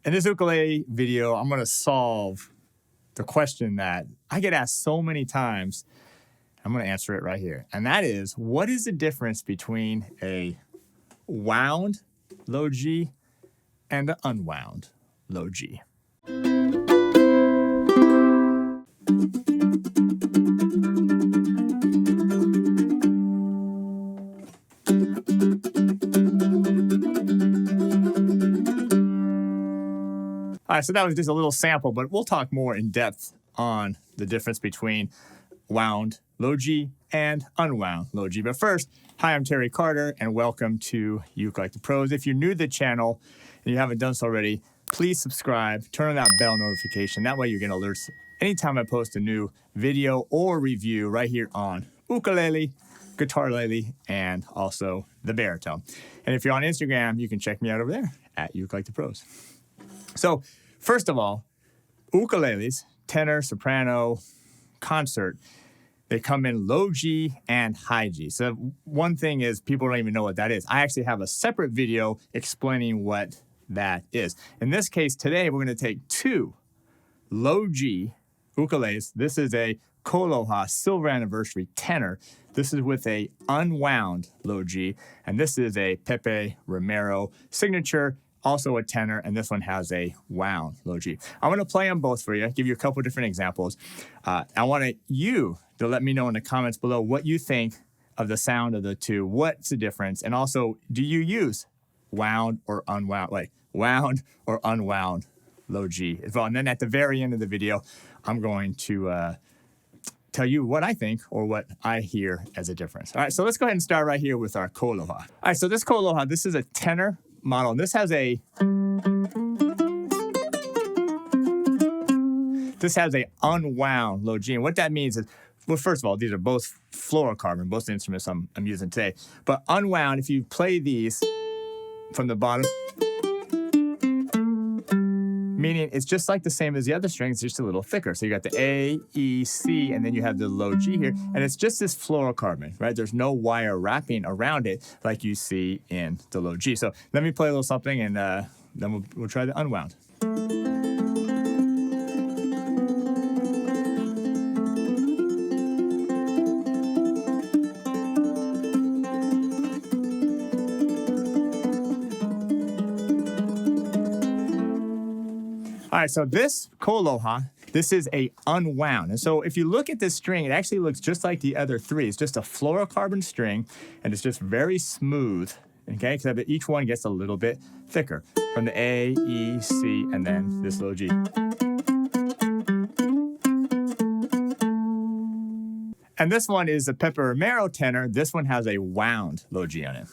In this ukulele video, I'm going to solve the question that I get asked so many times. I'm going to answer it right here. And that is, what is the difference between a wound low G and an unwound low G? All right, so that was just a little sample, but we'll talk more in depth on the difference between wound low G and unwound low G. But first, hi, I'm Terry Carter, and welcome to ukelikethepros. If you're new to the channel and you haven't done so already, please subscribe, turn on that bell notification. That way you're getting alerts anytime I post a new video or review right here on ukulele, guitarlele, and also the baritone. And if you're on Instagram, you can check me out over there at ukelikethepros. So first of all, ukuleles, tenor, soprano, concert, they come in low G and high G. So one thing is people don't even know what that is. I actually have a separate video explaining what that is. In this case today, we're going to take two low G ukuleles. This is a Koloha Silver Anniversary tenor. This is with a unwound low G. And this is a Pepe Romero signature, also a tenor, and this one has a wound low G. I'm going to play them both for you, give you a couple different examples. I want you to let me know in the comments below what you think of the sound of the two, what's the difference, and also, do you use wound or unwound, like wound or unwound low G as well? And then at the very end of the video, I'm going to tell you what I think or what I hear as a difference. All right, so let's go ahead and start right here with our Koloha. All right, so this Koloha, this is a tenor model. And this has a unwound low G. And what that means is, well, first of all, these are both fluorocarbon, both the instruments I'm using today. But unwound, if you play these from the bottom, meaning it's just like the same as the other strings, just a little thicker. So you got the A, E, C, and then you have the low G here. And it's just this fluorocarbon, right? There's no wire wrapping around it like you see in the low G. So let me play a little something, and then we'll try the unwound. All right, so this Koloha, this is a unwound. And so if you look at this string, it actually looks just like the other three. It's just a fluorocarbon string, and it's just very smooth, okay? Except that each one gets a little bit thicker from the A, E, C, and then this low G. And this one is a Pepe Romero tenor. This one has a wound low G on it.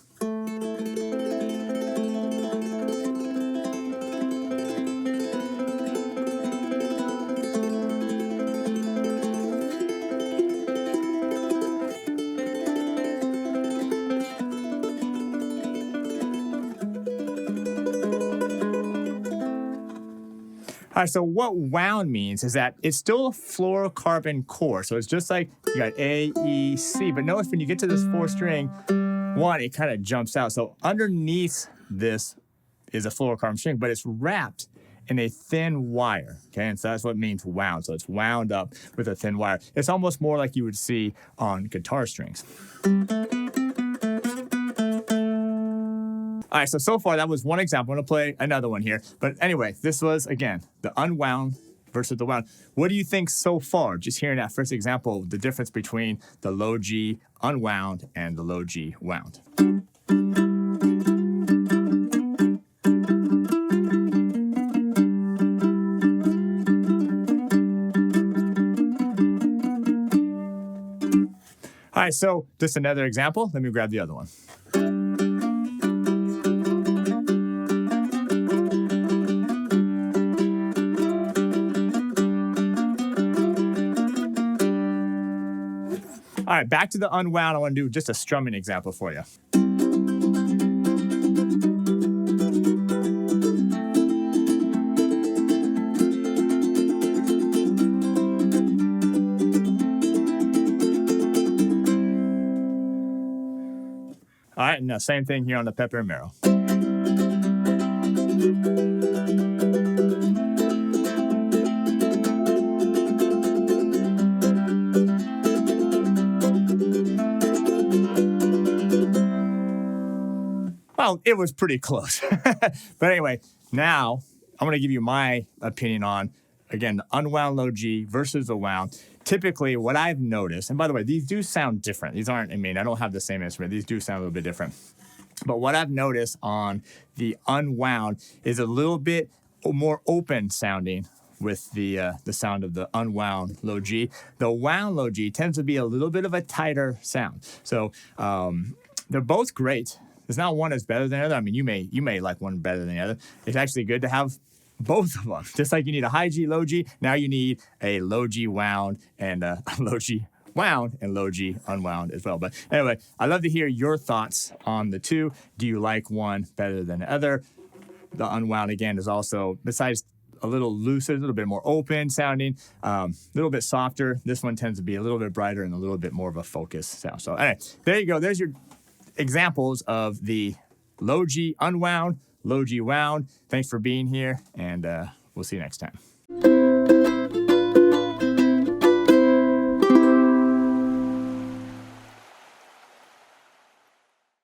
All right, so what wound means is that it's still a fluorocarbon core. So it's just like you got A, E, C. But notice when you get to this fourth string, one, it kind of jumps out. So underneath this is a fluorocarbon string, but it's wrapped in a thin wire, okay? And so that's what it means wound. So it's wound up with a thin wire. It's almost more like you would see on guitar strings. All right, so far that was one example. I'm going to play another one here. But anyway, this was, again, the unwound versus the wound. What do you think so far, just hearing that first example, the difference between the low G unwound and the low G wound? All right, so just another example. Let me grab the other one. All right, back to the unwound. I want to do just a strumming example for you. All right, now same thing here on the Pepe Romero. Well, it was pretty close. But anyway, now I'm going to give you my opinion on, again, the unwound low G versus the wound. Typically, what I've noticed, and by the way, these do sound different. These aren't, I don't have the same instrument. These do sound a little bit different. But what I've noticed on the unwound is a little bit more open sounding with the sound of the unwound low G. The wound low G tends to be a little bit of a tighter sound. So they're both great. There's not one that's better than the other. I mean, you may like one better than the other. It's actually good to have both of them. Just like you need a high G, low G, now you need a low G wound and a low G wound and low G unwound as well. But anyway, I'd love to hear your thoughts on the two. Do you like one better than the other? The unwound, again, is also, besides a little looser, a little bit more open sounding, a little bit softer. This one tends to be a little bit brighter and a little bit more of a focus sound. So anyway, there you go. There's your examples of the low G unwound, low G wound. Thanks for being here, and we'll see you next time.